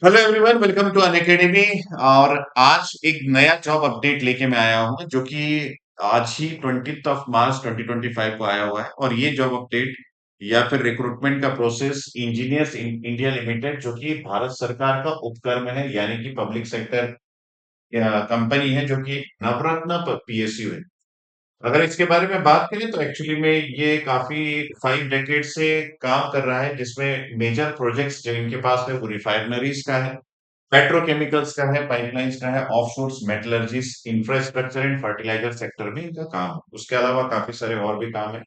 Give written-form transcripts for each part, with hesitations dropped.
Hello everyone, welcome to Unacademy. और आज एक नया जॉब अपडेट लेके मैं आया हूँ जो कि आज ही 20 मार्च 2025 को आया हुआ है। और ये जॉब अपडेट या फिर रिक्रूटमेंट का प्रोसेस इंजीनियर्स इंडिया लिमिटेड जो कि भारत सरकार का उपक्रम है, यानी कि पब्लिक सेक्टर कंपनी है, जो कि नवरत्न पीएसयू है। अगर इसके बारे में बात करें तो एक्चुअली में ये काफी 5 डेकेड से काम कर रहा है, जिसमें मेजर प्रोजेक्ट्स जो इनके पास है वो रिफाइनरीज का है, पेट्रोकेमिकल्स का है, पाइपलाइंस का है, ऑफशोर्स मेटलर्जीज, इंफ्रास्ट्रक्चर एंड फर्टिलाइजर सेक्टर में इनका काम है। उसके अलावा काफी सारे और भी काम है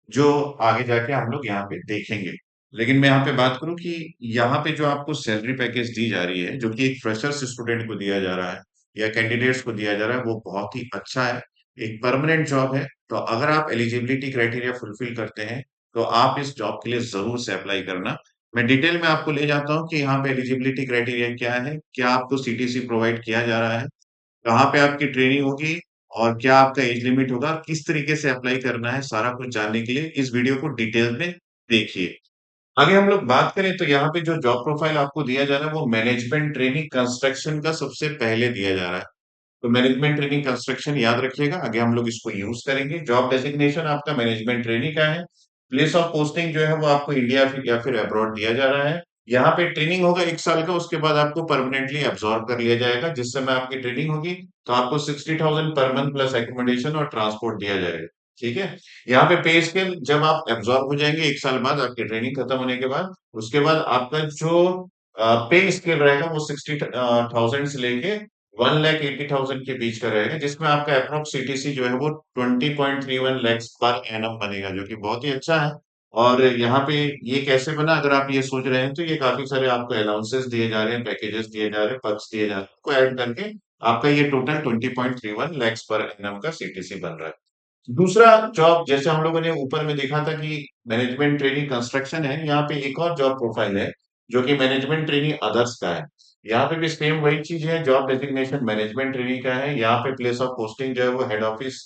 जो आगे जाके हम लोग यहाँ पे देखेंगे। लेकिन मैं यहाँ पे बात करूँ कि यहाँ पे जो आपको सैलरी पैकेज दी जा रही है, जो कि एक फ्रेशर्स स्टूडेंट को दिया जा रहा है या कैंडिडेट्स को दिया जा रहा है, वो बहुत ही अच्छा है। एक परमानेंट जॉब है। तो अगर आप एलिजिबिलिटी क्राइटेरिया फुलफिल करते हैं तो आप इस जॉब के लिए जरूर से अप्लाई करना। मैं डिटेल में आपको ले जाता हूँ कि यहाँ पे एलिजिबिलिटी क्राइटेरिया क्या है, क्या आपको सीटीसी प्रोवाइड किया जा रहा है, कहाँ पे आपकी ट्रेनिंग होगी, और क्या आपका एज लिमिट होगा, किस तरीके से अप्लाई करना है, सारा कुछ जानने के लिए इस वीडियो को डिटेल में देखिए। आगे हम लोग बात करें तो यहाँ पे जो जॉब प्रोफाइल आपको दिया जा रहा है वो मैनेजमेंट ट्रेनिंग कंस्ट्रक्शन का सबसे पहले दिया जा रहा है। तो मैनेजमेंट ट्रेनिंग कंस्ट्रक्शन याद रखिएगा, आगे हम लोग इसको यूज करेंगे। जॉब डेजिग्नेशन आपका मैनेजमेंट ट्रेनिंग का है। प्लेस ऑफ पोस्टिंग जो है वो आपको इंडिया या फिर अब्रॉड दिया जा रहा है। यहाँ पे ट्रेनिंग होगा 1 साल का, उसके बाद आपको परमानेंटली एब्जॉर्ब कर लिया जाएगा। जिस समय आपकी ट्रेनिंग होगी तो आपको 60,000 पर मंथ प्लस एकोमोडेशन और ट्रांसपोर्ट दिया जाएगा। ठीक है। यहाँ पे पे स्केल, जब आप एब्जॉर्ब हो जाएंगे 1 साल बाद आपकी ट्रेनिंग खत्म होने के बाद, उसके बाद आपका जो पे स्केल रहेगा वो 60,000 से लेके 1,80,000 के बीच का रहेगा, जिसमें आपका अप्रोक्स सीटीसी जो है वो 20.31 lakhs पर एनम बनेगा, जो कि बहुत ही अच्छा है। और यहाँ पे ये कैसे बना, अगर आप ये सोच रहे हैं तो ये काफी सारे आपको अलाउंसेस दिए जा रहे हैं, पैकेजेस दिए जा रहे हैं, पर्क्स दिए जा रहे हैं, को ऐड करके आपका ये टोटल 20.31 lakhs पर एनम का सीटीसी बन रहा है। दूसरा जॉब, जैसे हम लोगों ने ऊपर में देखा था कि मैनेजमेंट ट्रेनिंग कंस्ट्रक्शन है, यहाँ पे एक और जॉब प्रोफाइल है जो कि मैनेजमेंट ट्रेनिंग अदर्स का है। यहाँ पे भी सेम वही चीज है, जॉब डेजिग्नेशन मैनेजमेंट ट्रेनिंग का है। यहाँ पे प्लेस ऑफ पोस्टिंग जो है वो हेड ऑफिस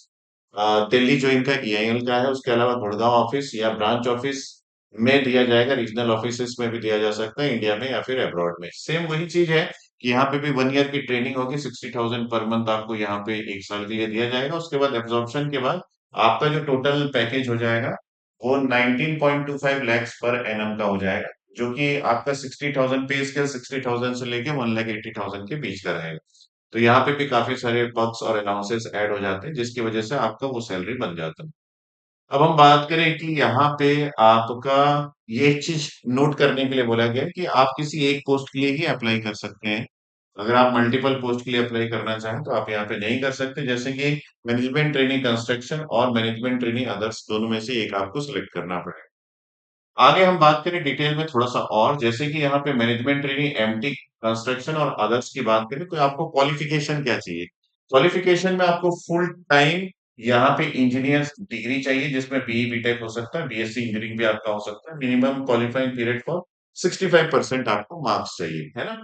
दिल्ली जो इनका ईआईएल का है, उसके अलावा गुड़गांव ऑफिस या ब्रांच ऑफिस में दिया जाएगा। रीजनल ऑफिस में भी दिया जा सकता है, इंडिया में या फिर अब्रॉड में। सेम वही चीज है कि यहाँ पे भी 1 ईयर की ट्रेनिंग होगी, 60,000 पर मंथ आपको यहाँ पे 1 साल के लिए दिया जाएगा। उसके बाद एब्जॉर्प्शन के बाद आपका जो टोटल पैकेज हो जाएगा वो 19.25 lakhs पर एनम का हो जाएगा, जो कि आपका 60,000 पे स्केल 60,000 से लेके 1,80,000 के बीच का रहेगा। तो यहाँ पे भी काफी सारे पर्क्स और अलाउंसेस ऐड हो जाते हैं, जिसकी वजह से आपका वो सैलरी बन जाता है। अब हम बात करें कि यहाँ पे आपका ये एक चीज नोट करने के लिए बोला गया है कि आप किसी एक पोस्ट के लिए ही अप्लाई कर सकते हैं। अगर आप मल्टीपल पोस्ट के लिए अप्लाई करना चाहें तो आप यहाँ पे नहीं कर सकते, जैसे कि मैनेजमेंट ट्रेनिंग कंस्ट्रक्शन और मैनेजमेंट ट्रेनिंग अदर्स, दोनों में से एक आपको सिलेक्ट करना पड़ेगा। आगे हम बात करें डिटेल में थोड़ा सा, और जैसे कि यहाँ पे मैनेजमेंट ट्रेनिंग एमटी कंस्ट्रक्शन और अदर्स की बात करें तो आपको क्वालिफिकेशन क्या चाहिए। क्वालिफिकेशन में आपको फुल टाइम यहाँ पे इंजीनियर डिग्री चाहिए, जिसमें बीई बीटेक हो सकता है, बीएससी इंजीनियरिंग भी आपका हो सकता है। मिनिमम क्वालिफाइंग पीरियड फॉर 65% आपको मार्क्स चाहिए, है ना।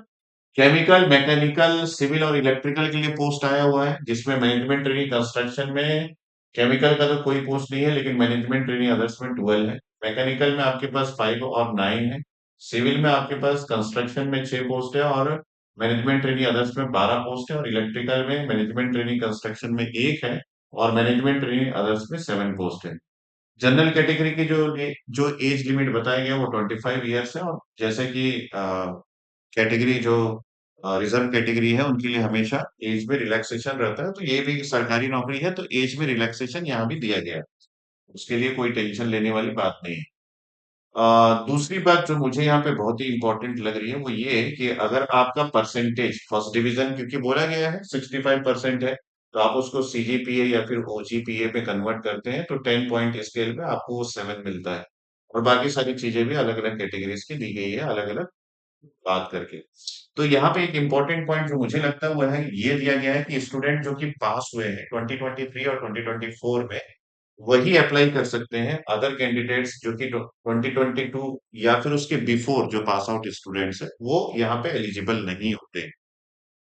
केमिकल, मैकेनिकल, सिविल और इलेक्ट्रिकल के लिए पोस्ट आया हुआ है, जिसमें मैनेजमेंट ट्रेनिंग कंस्ट्रक्शन में केमिकल का तो कोई पोस्ट नहीं है, लेकिन मैनेजमेंट ट्रेनिंग अदर्स में 12 है। मैकेनिकल में आपके पास 5 और 9 है। सिविल में आपके पास कंस्ट्रक्शन में 6 पोस्ट है, और मैनेजमेंट ट्रेनिंग अदर्स में 12 पोस्ट है, और इलेक्ट्रिकल में मैनेजमेंट ट्रेनिंग कंस्ट्रक्शन में 1 है, और मैनेजमेंट ट्रेनिंग अदर्स में 7 पोस्ट है। जनरल कैटेगरी की जो एज लिमिट बताया गया वो 25 ईयर्स है। और जैसे कि कैटेगरी जो रिजर्व कैटेगरी है उनके लिए हमेशा एज में रिलैक्सेशन रहता है। तो ये भी सरकारी नौकरी है, तो एज में रिलैक्सेशन यहाँ भी दिया गया है, उसके लिए कोई टेंशन लेने वाली बात नहीं है। दूसरी बात जो मुझे यहाँ पे बहुत ही इंपॉर्टेंट लग रही है वो ये है कि अगर आपका परसेंटेज फर्स्ट डिवीजन, क्योंकि बोला गया है 65% है, तो आप उसको सीजीपीए या फिर ओजीपीए पे कन्वर्ट करते हैं तो 10 पॉइंट स्केल में आपको वो 7 मिलता है। और बाकी सारी चीजें भी अलग अलग कैटेगरीज की दी गई है, अलग अलग बात करके। तो यहाँ पे एक इम्पोर्टेंट पॉइंट जो मुझे लगता है वो है, ये दिया गया है कि स्टूडेंट जो कि पास हुए हैं 2023 और 2024 में, वही अप्लाई कर सकते हैं। अदर कैंडिडेट्स जो कि 2022 या फिर उसके बिफोर जो पास आउट स्टूडेंट्स है, वो यहाँ पे एलिजिबल नहीं होते।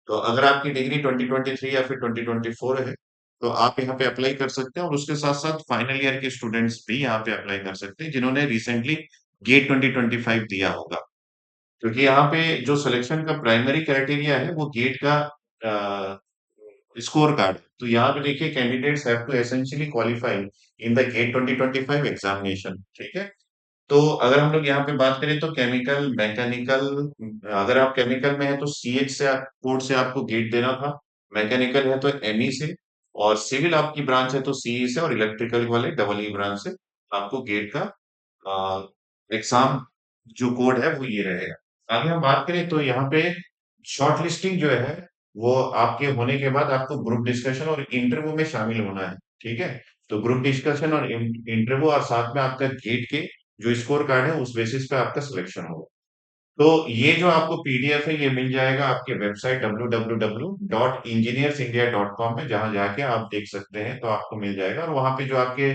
तो अगर आपकी डिग्री 2023 या फिर 2024 है तो आप यहाँ पे अप्लाई कर सकते हैं, और उसके साथ साथ फाइनल ईयर के स्टूडेंट्स भी यहाँ पे अप्लाई कर सकते हैं जिन्होंने रिसेंटली गेट 2025 दिया होगा। क्योंकि यहाँ पे जो सिलेक्शन का प्राइमरी क्राइटेरिया है वो गेट का स्कोर कार्ड। तो यहाँ पे देखिए candidates have to essentially qualify in the GATE 2025 examination. ठीक है। तो अगर हम लोग यहाँ पे बात करें तो केमिकल मैकेनिकल, अगर आप केमिकल में है तो सीएच से कोड से आपको गेट देना था। मैकेनिकल है तो एमई से, और सिविल आपकी ब्रांच है तो सीई से, और इलेक्ट्रिकल वाले डबल ई ब्रांच से आपको गेट का एग्जाम जो कोड है वो ये रहेगा। आगे हम बात करें तो यहाँ पे शॉर्ट लिस्टिंग जो है वो आपके होने के बाद आपको ग्रुप डिस्कशन और इंटरव्यू में शामिल होना है। ठीक है। तो ग्रुप डिस्कशन और इंटरव्यू और साथ में आपका गेट के जो स्कोर कार्ड है उस बेसिस पे आपका सिलेक्शन होगा। तो ये जो आपको पीडीएफ है ये मिल जाएगा आपके वेबसाइट www.engineersindia.com में, जहां जाके आप देख सकते हैं तो आपको मिल जाएगा। और वहां पे जो आपके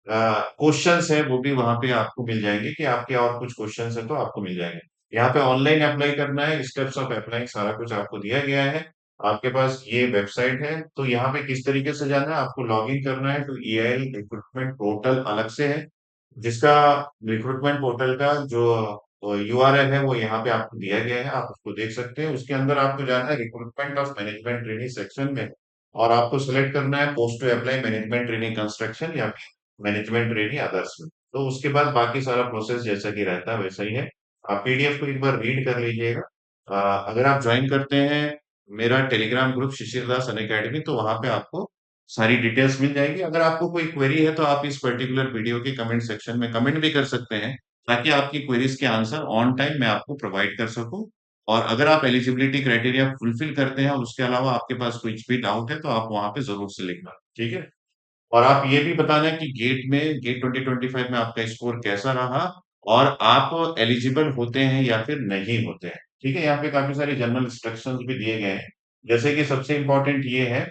क्वेश्चंस है वो भी वहां पे आपको मिल जाएंगे, कि आपके और कुछ क्वेश्चंस है तो आपको मिल जाएंगे। यहाँ पे ऑनलाइन अप्लाई करना है, स्टेप्स ऑफ अप्लाई सारा कुछ आपको दिया गया है। आपके पास ये वेबसाइट है, तो यहाँ पे किस तरीके से जाना है, आपको लॉग इन करना है। तो ईआईएल रिक्रूटमेंट पोर्टल अलग से है, जिसका रिक्रूटमेंट पोर्टल का जो यूआरएल है वो यहाँ पे आपको दिया गया है, आप उसको देख सकते हैं। उसके अंदर आपको जाना है recruitment of management training section में, और आपको सिलेक्ट करना है post to apply management training construction या मैनेजमेंट ट्रेनिंग अदर्स में। तो उसके बाद बाकी सारा प्रोसेस जैसा कि रहता है वैसा ही है। आप पीडीएफ को एक बार रीड कर लीजिएगा। अगर आप ज्वाइन करते हैं मेरा टेलीग्राम ग्रुप शिशिर दास अन अकेडमी, तो वहां पे आपको सारी डिटेल्स मिल जाएगी। अगर आपको कोई क्वेरी है तो आप इस पर्टिकुलर वीडियो के कमेंट सेक्शन में कमेंट भी कर सकते हैं, ताकि आपकी क्वेरीज के आंसर ऑन टाइम मैं आपको प्रोवाइड कर सकूं। और अगर आप एलिजिबिलिटी क्राइटेरिया फुलफिल करते हैं और उसके अलावा आपके पास कुछ भी डाउट है तो आप वहां पे जरूर से लिखना। ठीक है। और आप ये भी बताना कि गेट 2025 में आपका स्कोर कैसा रहा, और आप एलिजिबल होते हैं या फिर नहीं होते हैं। ठीक है। यहाँ पे काफी सारे जनरल इंस्ट्रक्शंस भी दिए गए हैं, जैसे कि सबसे इंपॉर्टेंट ये है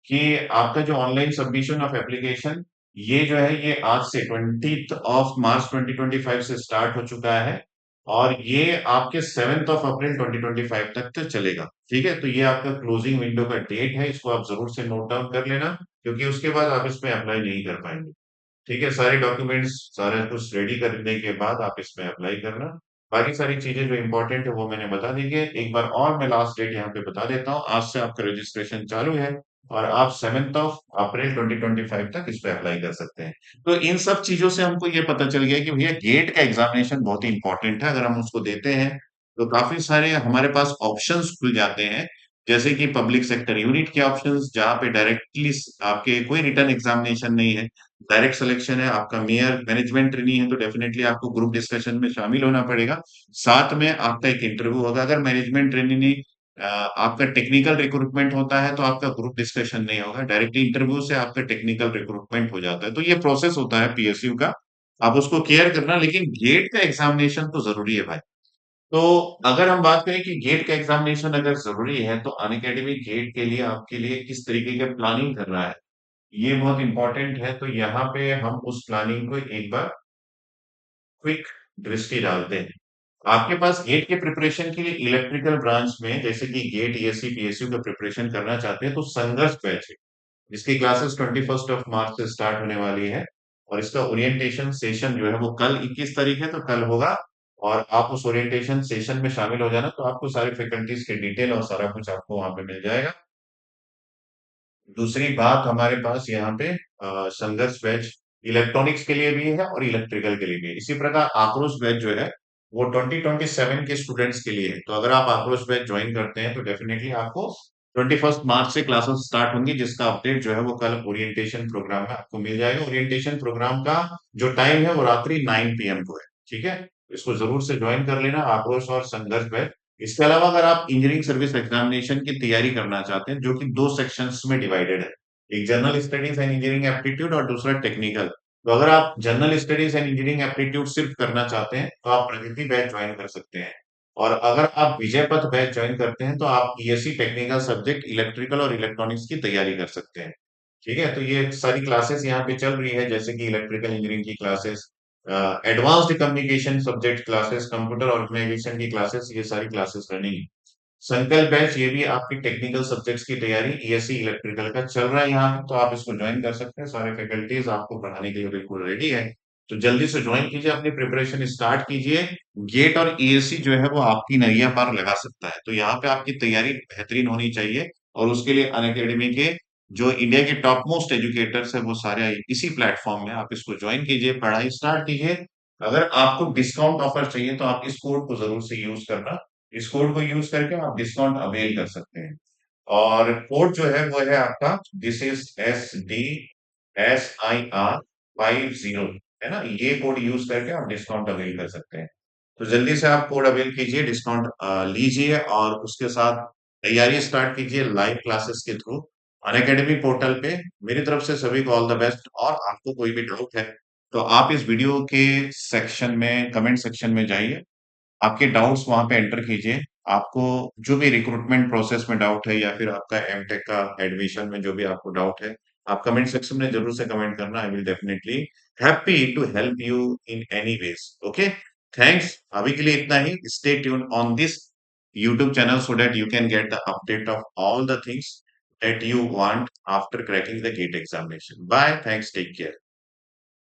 कि आपका जो ऑनलाइन सबमिशन ऑफ एप्लीकेशन, ये जो है ये आज से 20 मार्च 2025 से स्टार्ट हो चुका है, और ये आपके 7 अप्रैल 2025 तक तो चलेगा। ठीक है। तो ये आपका क्लोजिंग विंडो का डेट है, इसको आप जरूर से नोट डाउन कर लेना, क्योंकि उसके बाद आप इसमें अप्लाई नहीं कर पाएंगे। ठीक है। सारे डॉक्यूमेंट्स सारा कुछ रेडी करने के बाद आप इसमें अप्लाई करना। बाकी सारी चीजें जो इंपॉर्टेंट है वो मैंने बता दी है। एक बार और मैं लास्ट डेट यहाँ पे बता देता हूँ, आज से आपका रजिस्ट्रेशन चालू है, और आप 7 अप्रैल 2025 तक इस पे अप्लाई कर सकते हैं। तो इन सब चीजों से हमको ये पता चल गया कि भैया गेट का एग्जामिनेशन बहुत ही इंपॉर्टेंट है। अगर हम उसको देते हैं तो काफी सारे हमारे पास ऑप्शंस खुल जाते हैं, जैसे कि पब्लिक सेक्टर यूनिट के ऑप्शंस, जहाँ पे डायरेक्टली आपके कोई रिटर्न एग्जामिनेशन नहीं है, डायरेक्ट सिलेक्शन है। आपका मेयर मैनेजमेंट ट्रेनी है तो डेफिनेटली आपको ग्रुप डिस्कशन में शामिल होना पड़ेगा। साथ में आपका एक इंटरव्यू होगा। अगर मैनेजमेंट ट्रेनी नहीं, आपका टेक्निकल रिक्रूटमेंट होता है तो आपका ग्रुप डिस्कशन नहीं होगा, डायरेक्टली इंटरव्यू से आपका टेक्निकल रिक्रूटमेंट हो जाता है। तो ये प्रोसेस होता है पीएसयू का, आप उसको केयर करना। लेकिन गेट का एग्जामिनेशन तो जरूरी है भाई। तो अगर हम बात करें कि गेट का एग्जामिनेशन अगर जरूरी है, तो अनअकैडमी गेट के लिए आपके लिए किस तरीके का प्लानिंग कर रहा है, ये बहुत इंपॉर्टेंट है। तो यहाँ पे हम उस प्लानिंग को एक बार क्विक दृष्टि डालते हैं। आपके पास गेट के प्रिपरेशन के लिए इलेक्ट्रिकल ब्रांच में, जैसे कि गेट ईएससी पीएसयू का प्रिपरेशन करना चाहते हैं, तो संघर्ष बैच है, जिसकी क्लासेस 21 मार्च से स्टार्ट होने वाली है। और इसका ओरिएंटेशन सेशन जो है वो कल 21 तारीख है, तो कल होगा। और आप उस ओरिएंटेशन सेशन में शामिल हो जाना, तो आपको सारे फैकल्टीज के डिटेल और सारा कुछ आपको वहां पे मिल जाएगा। दूसरी बात, हमारे पास यहाँ पे संघर्ष बैच इलेक्ट्रॉनिक्स के लिए भी है और इलेक्ट्रिकल के लिए भी है। इसी प्रकार आक्रोश बैच जो है वो 2027 के स्टूडेंट्स के लिए है। तो अगर आप आक्रोश बैच ज्वाइन करते हैं तो डेफिनेटली आपको 21 मार्च से क्लासेस स्टार्ट होंगी, जिसका अपडेट जो है वो कल ओरिएंटेशन प्रोग्राम में आपको मिल जाएगा। ओरिएंटेशन प्रोग्राम का जो टाइम है वो रात्रि 9 PM को है। ठीक है। इसको जरूर से ज्वाइन कर लेना, आक्रोश और संघर्ष बैच। इसके अलावा अगर आप इंजीनियरिंग सर्विस एग्जामिनेशन की तैयारी करना चाहते हैं, जो कि दो सेक्शंस में डिवाइडेड है, एक general studies and engineering aptitude और दूसरा टेक्निकल। तो अगर आप general studies and engineering aptitude सिर्फ करना चाहते हैं तो आप प्रगति बैच ज्वाइन कर सकते हैं। और अगर आप विजय पथ बैच ज्वाइन करते हैं तो आप ईएससी टेक्निकल सब्जेक्ट इलेक्ट्रिकल और इलेक्ट्रॉनिक्स की तैयारी कर सकते हैं। ठीक है। तो ये सारी क्लासेस यहाँ पे चल रही है, जैसे कि इलेक्ट्रिकल इंजीनियरिंग की classes, advanced communication subject classes, computer organization की क्लासेस, ये सारी क्लासेस रनिंग है। संकल्प बैच ये भी आपकी टेक्निकल सब्जेक्ट्स की तैयारी ईएससी इलेक्ट्रिकल का चल रहा है यहाँ पे, तो आप इसको ज्वाइन कर सकते हैं। सारे फैकल्टीज आपको पढ़ाने के लिए बिल्कुल रेडी है। तो जल्दी से ज्वाइन कीजिए, अपनी प्रिपरेशन स्टार्ट कीजिए। गेट और ईएससी जो है वो आपकी नैया पार लगा सकता है। तो यहाँ पे आपकी तैयारी बेहतरीन होनी चाहिए, और उसके लिए अनअकैडमी के जो इंडिया के टॉप मोस्ट एजुकेटर्स है वो सारे इसी प्लेटफॉर्म में, आप इसको ज्वाइन कीजिए, पढ़ाई स्टार्ट कीजिए। अगर आपको डिस्काउंट ऑफर चाहिए तो आप इस कोड को जरूर से यूज करना। इस कोड को यूज करके आप डिस्काउंट अवेल कर सकते हैं। और कोड जो है वो है आपका, दिस इज SDSIR50, है ना? ये कोड यूज करके आप डिस्काउंट अवेल कर सकते हैं। तो जल्दी से आप कोड अवेल कीजिए, डिस्काउंट लीजिए, और उसके साथ तैयारी स्टार्ट कीजिए लाइव क्लासेस के थ्रू अनअकैडमी पोर्टल पे। मेरी तरफ से सभी को ऑल द बेस्ट। और आपको कोई भी डाउट है तो आप इस वीडियो के सेक्शन में, कमेंट सेक्शन में जाइए, आपके डाउट्स वहां पे एंटर कीजिए। आपको जो भी रिक्रूटमेंट प्रोसेस में डाउट है, या फिर आपका एमटेक का एडमिशन में जो भी आपको डाउट है, आप कमेंट सेक्शन में जरूर से कमेंट करना। I will definitely happy to help you in any ways. Okay, thanks. अभी के लिए इतना ही। Stay tune on this YouTube channel so that you can get the update of all the things that you want after cracking the gate examination. Bye. Thanks. Take care.